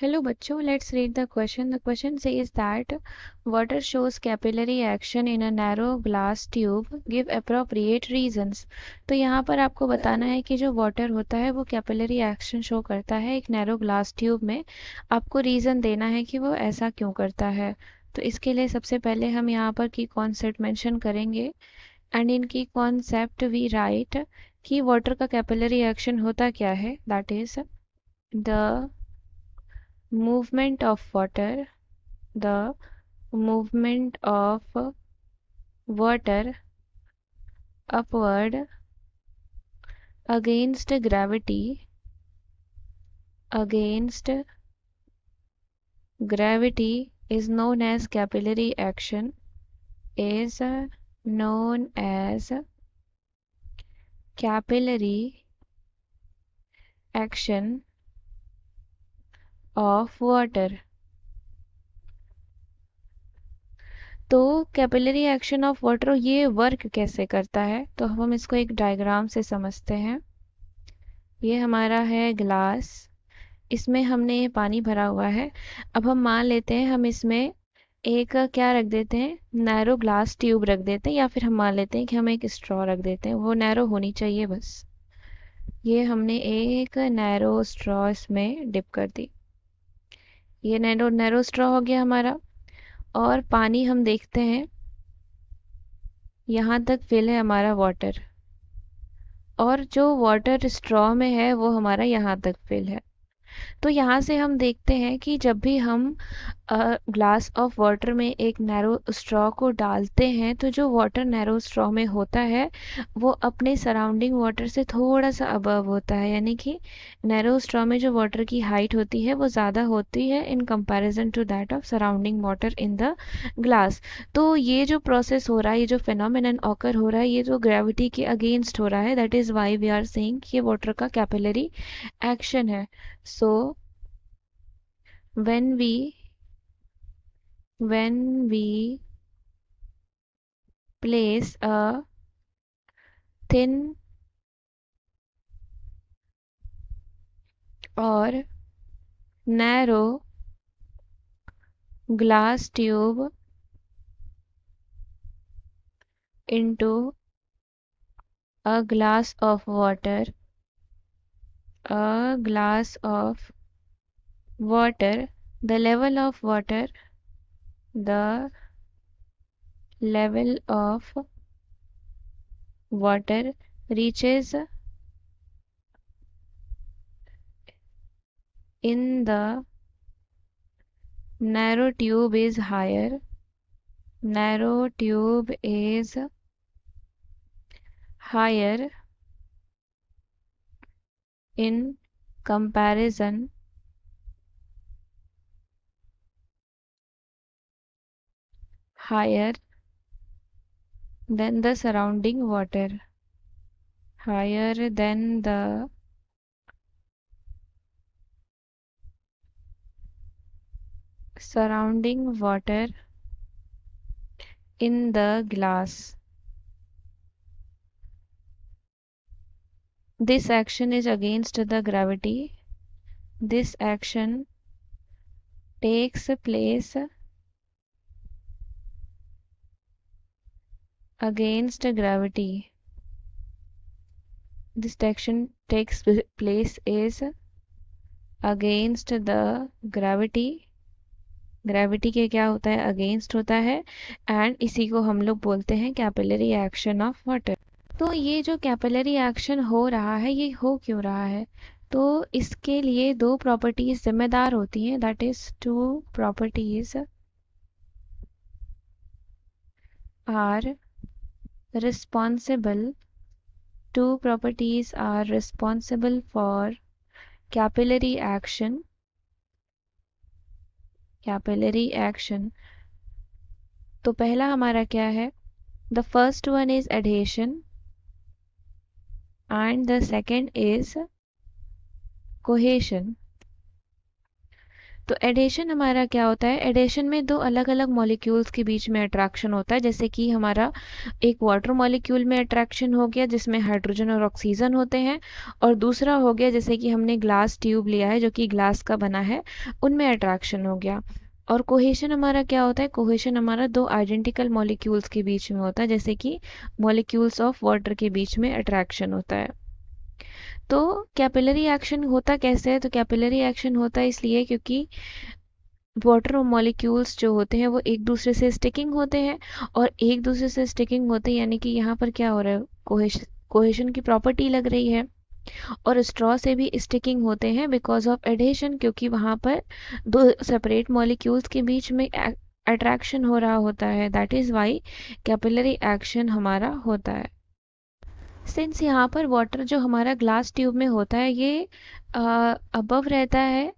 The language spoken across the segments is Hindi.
Hello बच्चों, let's read the question. The question says that water shows capillary action in a narrow glass tube. Give appropriate reasons. तो यहाँ पर आपको बताना है कि जो वाटर होता है वो कैपिलरी एक्शन शो करता है एक नैरो ग्लास ट्यूब में. आपको रीज़न देना है कि वो ऐसा क्यों करता है. तो इसके लिए सबसे पहले हम यहाँ पर की कॉन्सेप्ट मेंशन करेंगे एंड इन की कॉन्सेप्ट वी राइट कि वाटर का कैपिलरी एक्शन होता क्या है. That is the movement of water, the movement of water upward against gravity is known as capillary action, is known as capillary action of water. तो कैपिलरी एक्शन ऑफ वाटर ये वर्क कैसे करता है, तो हम इसको एक डायग्राम से समझते हैं. ये हमारा है ग्लास, इसमें हमने ये पानी भरा हुआ है. अब हम मान लेते हैं हम इसमें एक क्या रख देते हैं, नैरो ग्लास ट्यूब रख देते हैं, या फिर हम मान लेते हैं कि हम एक स्ट्रॉ रख देते हैं. वो नैरो होनी चाहिए बस. ये हमने एक नैरो स्ट्रॉ इसमें डिप कर दी. ये नैरो नैरो स्ट्रॉ हो गया हमारा. और पानी हम देखते हैं यहाँ तक फिल है हमारा वाटर, और जो वाटर स्ट्रॉ में है वो हमारा यहाँ तक फिल है. तो यहाँ से हम देखते हैं कि जब भी हम ग्लास ऑफ वाटर में एक नैरो स्ट्रॉ को डालते हैं तो जो वाटर नैरो स्ट्रॉ में होता है वो अपने सराउंडिंग वाटर से थोड़ा सा अबव होता है. यानी कि नैरो स्ट्रॉ में जो वाटर की हाइट होती है वो ज़्यादा होती है in comparison to that of surrounding water in the glass. तो ये जो प्रोसेस हो रहा है, ये जो फिनोमिनन ऑकर हो रहा है, ये जो ग्रेविटी के अगेंस्ट हो रहा है, that is why we are saying कि ये वाटर का कैपिलरी एक्शन है. So when we place a thin or narrow glass tube into a glass of water, the level of water reaches in the narrow tube is higher in comparison higher than the surrounding water, higher than the surrounding water in the glass. This action is against the gravity. This action takes place against gravity. This action takes place is against the gravity. Gravity के क्या होता है, अगेंस्ट होता है. एंड इसी को हम लोग बोलते हैं कैपिलरी एक्शन ऑफ वाटर. तो ये जो कैपिलरी एक्शन हो रहा है ये हो क्यों रहा है, तो इसके लिए दो प्रॉपर्टीज जिम्मेदार होती हैं. That is two properties are responsible for capillary action. तो पहला हमारा क्या है, the first one is adhesion and the second is cohesion. तो एडेशन हमारा क्या होता है, एडेशन में दो अलग अलग मॉलिक्यूल्स के बीच में अट्रैक्शन होता है, जैसे कि हमारा एक वाटर मॉलिक्यूल में अट्रैक्शन हो गया जिसमें हाइड्रोजन और ऑक्सीजन होते हैं, और दूसरा हो गया जैसे कि हमने ग्लास ट्यूब लिया है जो कि ग्लास का बना है, उनमें अट्रैक्शन हो गया। और कोहेशन हमारा क्या होता है, कोहेशन हमारा दो आइडेंटिकल मॉलिक्यूल्स के बीच में होता है, जैसे कि मॉलिक्यूल्स ऑफ वाटर के बीच में अट्रैक्शन होता है। तो कैपिलरी एक्शन होता कैसे है, तो कैपिलरी एक्शन होता है इसलिए क्योंकि वाटर मॉलिक्यूल्स जो होते हैं वो एक दूसरे से स्टिकिंग होते हैं, और एक दूसरे से स्टिकिंग होते हैं यानी कि यहाँ पर क्या हो रहा है, कोहेशन कोहेशन की प्रॉपर्टी लग रही है। और स्ट्रॉ से भी स्टिकिंग होते हैं बिकॉज ऑफ एडेशन, क्योंकि वहाँ पर दो सेपरेट मॉलिक्यूल्स के बीच में अट्रैक्शन हो रहा होता है, that is Y capillary action हमारा होता है। सिंस यहाँ पर वाटर जो हमारा ग्लास ट्यूब में होता है ये अबव रहता है,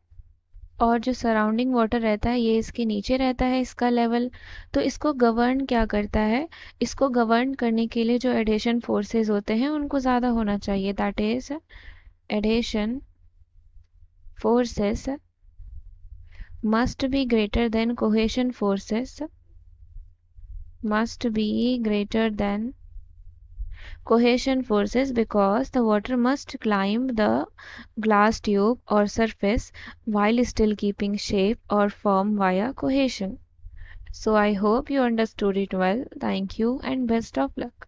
और जो सराउंडिंग वाटर रहता है ये इसके नीचे रहता है, इसका लेवल। तो इसको गवर्न क्या करता है, इसको गवर्न करने के लिए जो एडेशन फोर्सेस होते हैं उनको ज़्यादा होना चाहिए, that is adhesion forces must be greater than cohesion forces, must be greater than cohesion forces, because the water must climb the glass tube or surface while still keeping shape or form via cohesion. So I hope you understood it well. Thank you and best of luck.